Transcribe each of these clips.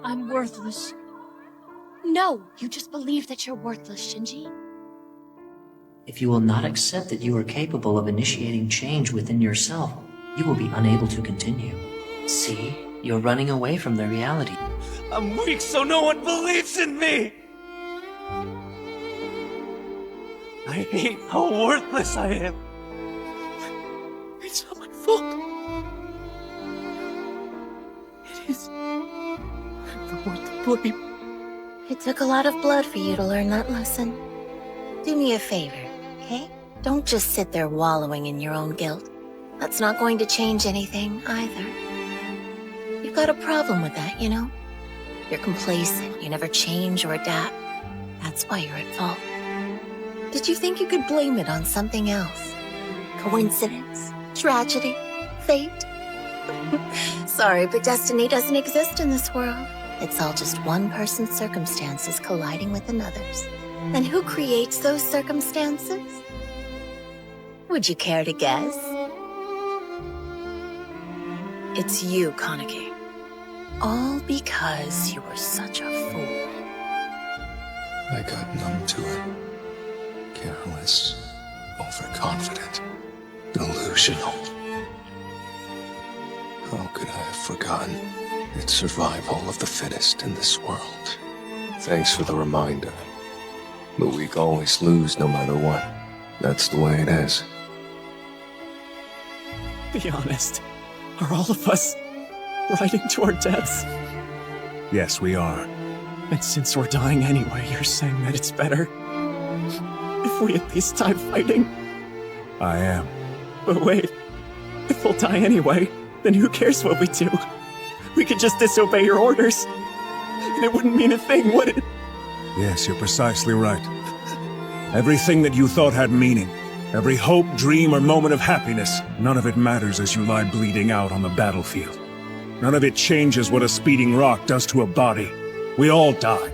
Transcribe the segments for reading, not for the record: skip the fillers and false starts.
I'm worthless. No, you just believe that you're worthless, Shinji. If you will not accept that you are capable of initiating change within yourself, you will be unable to continue. See, you're running away from the reality. I'm weak so no one believes in me! I hate how worthless I am. It's not my fault. It is. I'm the one to blame. It took a lot of blood for you to learn that lesson. Do me a favor, okay? Don't just sit there wallowing in your own guilt. That's not going to change anything, either. You've got a problem with that, you know? You're complacent, you never change or adapt. That's why you're at fault. Did you think you could blame it on something else? Coincidence? Tragedy? Fate? Sorry, but destiny doesn't exist in this world. It's all just one person's circumstances colliding with another's. And who creates those circumstances? Would you care to guess? It's you, Kaneki. All because you were such a fool. I got numb to it. Careless, overconfident, delusional. How could I have forgotten it's survival of the fittest in this world? Thanks for the reminder. The weak always lose no matter what. That's the way it is. Be honest. Are all of us riding to our deaths? Yes, we are. And since we're dying anyway, you're saying that it's better? If we at least die fighting? I am. But wait, if we'll die anyway, then who cares what we do? We could just disobey your orders. And it wouldn't mean a thing, would it? Yes, you're precisely right. Everything that you thought had meaning, every hope, dream, or moment of happiness, none of it matters as you lie bleeding out on the battlefield. None of it changes what a speeding rock does to a body. We all die.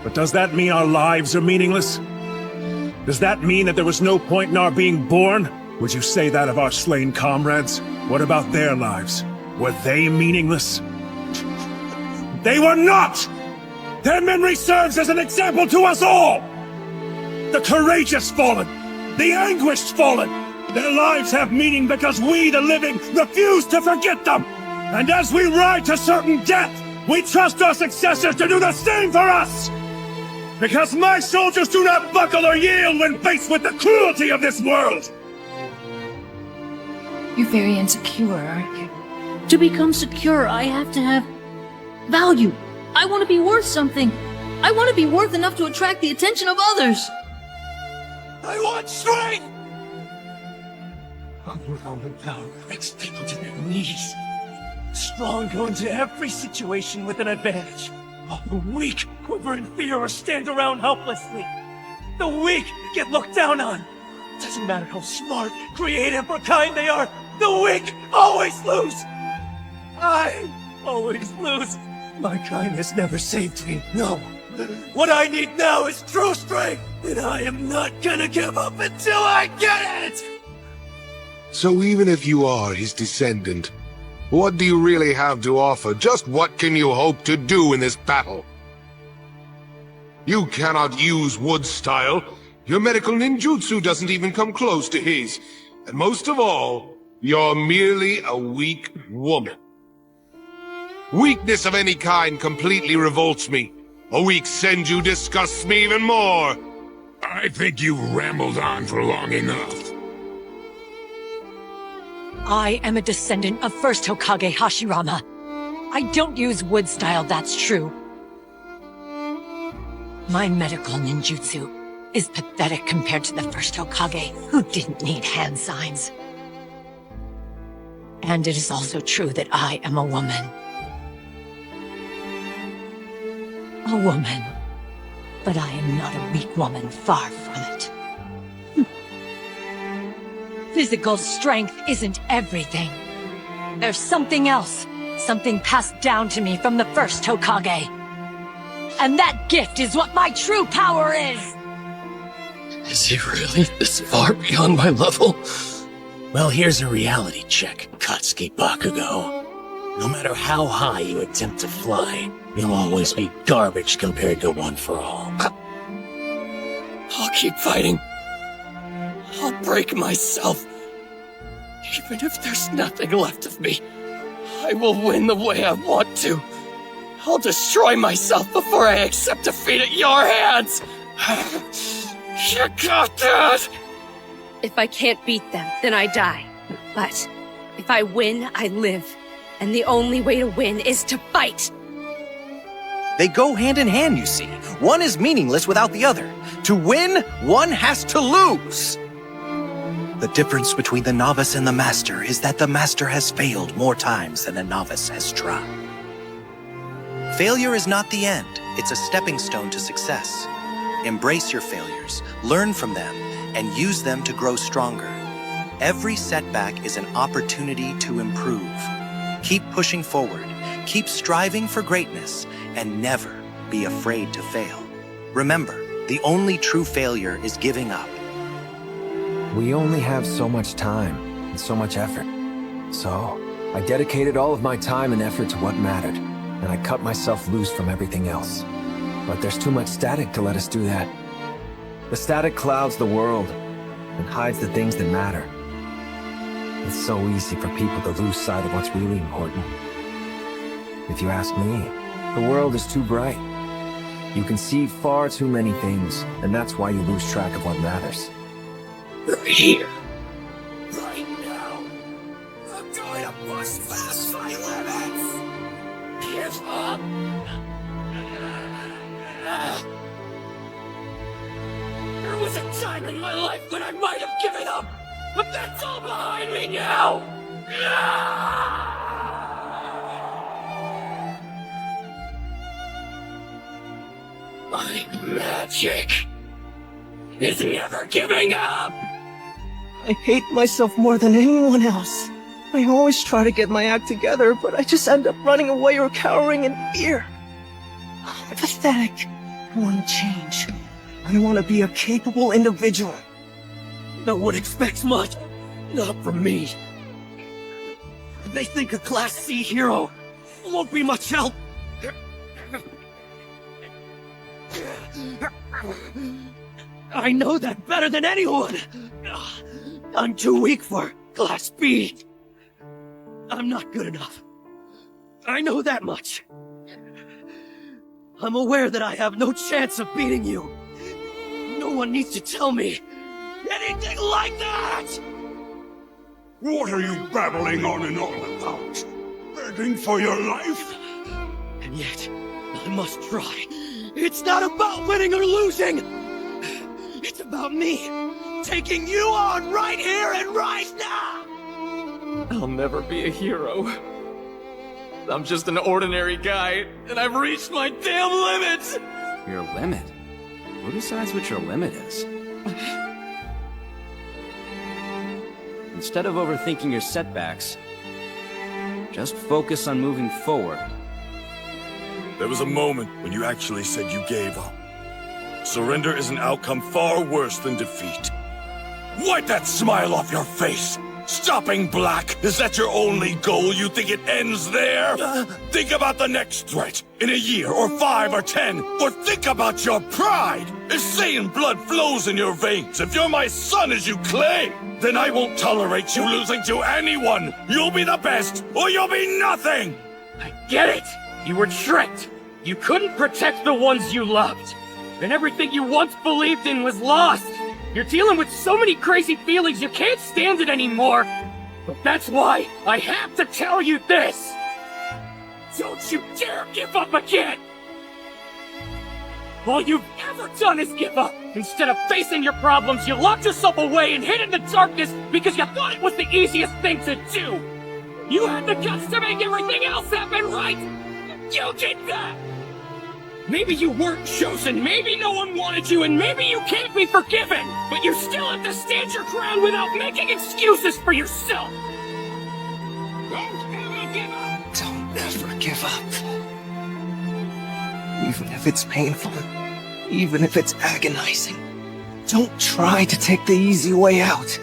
But does that mean our lives are meaningless? Does that mean that there was no point in our being born? Would you say that of our slain comrades? What about their lives? Were they meaningless? They were not! Their memory serves as an example to us all! The courageous fallen, the anguished fallen, their lives have meaning because we, the living, refuse to forget them! And as we ride to certain death, we trust our successors to do the same for us! Because my soldiers do not buckle or yield when faced with the cruelty of this world! You're very insecure, aren't you? To become secure, I have to have value. I want to be worth something. I want to be worth enough to attract the attention of others. I want strength! Overwhelming power brings people to their knees. Strong go into every situation with an advantage. While the weak quiver in fear or stand around helplessly. The weak get looked down on. Doesn't matter how smart, creative, or kind they are, the weak always lose! I always lose. My kindness never saved me, no. What I need now is true strength, and I am not gonna give up until I get it! So even if you are his descendant, what do you really have to offer? Just what can you hope to do in this battle? You cannot use wood style. Your medical ninjutsu doesn't even come close to his. And most of all, you're merely a weak woman. Weakness of any kind completely revolts me. A weak senju disgusts me even more. I think you've rambled on for long enough. I am a descendant of First Hokage Hashirama. I don't use wood style, that's true. My medical ninjutsu is pathetic compared to the First Hokage, who didn't need hand signs. And it is also true that I am a woman. A woman. But I am not a weak woman, far from it. Physical strength isn't everything. There's something else. Something passed down to me from the First Hokage. And that gift is what my true power is! Is he really this far beyond my level? Well, here's a reality check, Katsuki Bakugo. No matter how high you attempt to fly, you'll always be garbage compared to One for All. I'll keep fighting. I'll break myself. Even if there's nothing left of me, I will win the way I want to. I'll destroy myself before I accept defeat at your hands. You got that! If I can't beat them, then I die. But if I win, I live. And the only way to win is to fight. They go hand in hand, you see. One is meaningless without the other. To win, one has to lose. The difference between the novice and the master is that the master has failed more times than the novice has tried. Failure is not the end. It's a stepping stone to success. Embrace your failures, learn from them, and use them to grow stronger. Every setback is an opportunity to improve. Keep pushing forward, keep striving for greatness, and never be afraid to fail. Remember, the only true failure is giving up. We only have so much time and so much effort. So, I dedicated all of my time and effort to what mattered, and I cut myself loose from everything else. But there's too much static to let us do that. The static clouds the world and hides the things that matter. It's so easy for people to lose sight of what's really important. If you ask me, the world is too bright. You can see far too many things, and that's why you lose track of what matters. Right here. Right now. I'm going to push past my limits. Give up. There was a time in my life when I might have given up, but that's all behind me now. My magic is never giving up. I hate myself more than anyone else. I always try to get my act together, but I just end up running away or cowering in fear. I'm pathetic. I want to change. I want to be a capable individual. No one expects much. Not from me. They think a Class C hero won't be much help. I know that better than anyone. I'm too weak for Class B. I'm not good enough. I know that much. I'm aware that I have no chance of beating you. No one needs to tell me anything like that! What are you babbling on and on about? Begging for your life? And yet, I must try. It's not about winning or losing! It's about me taking you on right here and right now! I'll never be a hero. I'm just an ordinary guy, and I've reached my damn limit! Your limit? Who decides what your limit is? Instead of overthinking your setbacks, just focus on moving forward. There was a moment when you actually said you gave up. Surrender is an outcome far worse than defeat. Wipe that smile off your face! Stopping Black, is that your only goal? You think it ends there? Think about the next threat, in a year, or 5 or 10, or think about your pride! If Saiyan blood flows in your veins, if you're my son as you claim, then I won't tolerate you losing to anyone! You'll be the best, or you'll be nothing! I get it! You were tricked! You couldn't protect the ones you loved! And everything you once believed in was lost! You're dealing with so many crazy feelings you can't stand it anymore! But that's why I have to tell you this! Don't you dare give up again! All you've ever done is give up! Instead of facing your problems, you locked yourself away and hid in the darkness because you thought it was the easiest thing to do! You had the guts to make everything else happen, right? You did that! Maybe you weren't chosen, maybe no one wanted you, and maybe you can't be forgiven! But you still have to stand your ground without making excuses for yourself! Don't ever give up! Don't ever give up. Even if it's painful, even if it's agonizing, don't try to take the easy way out.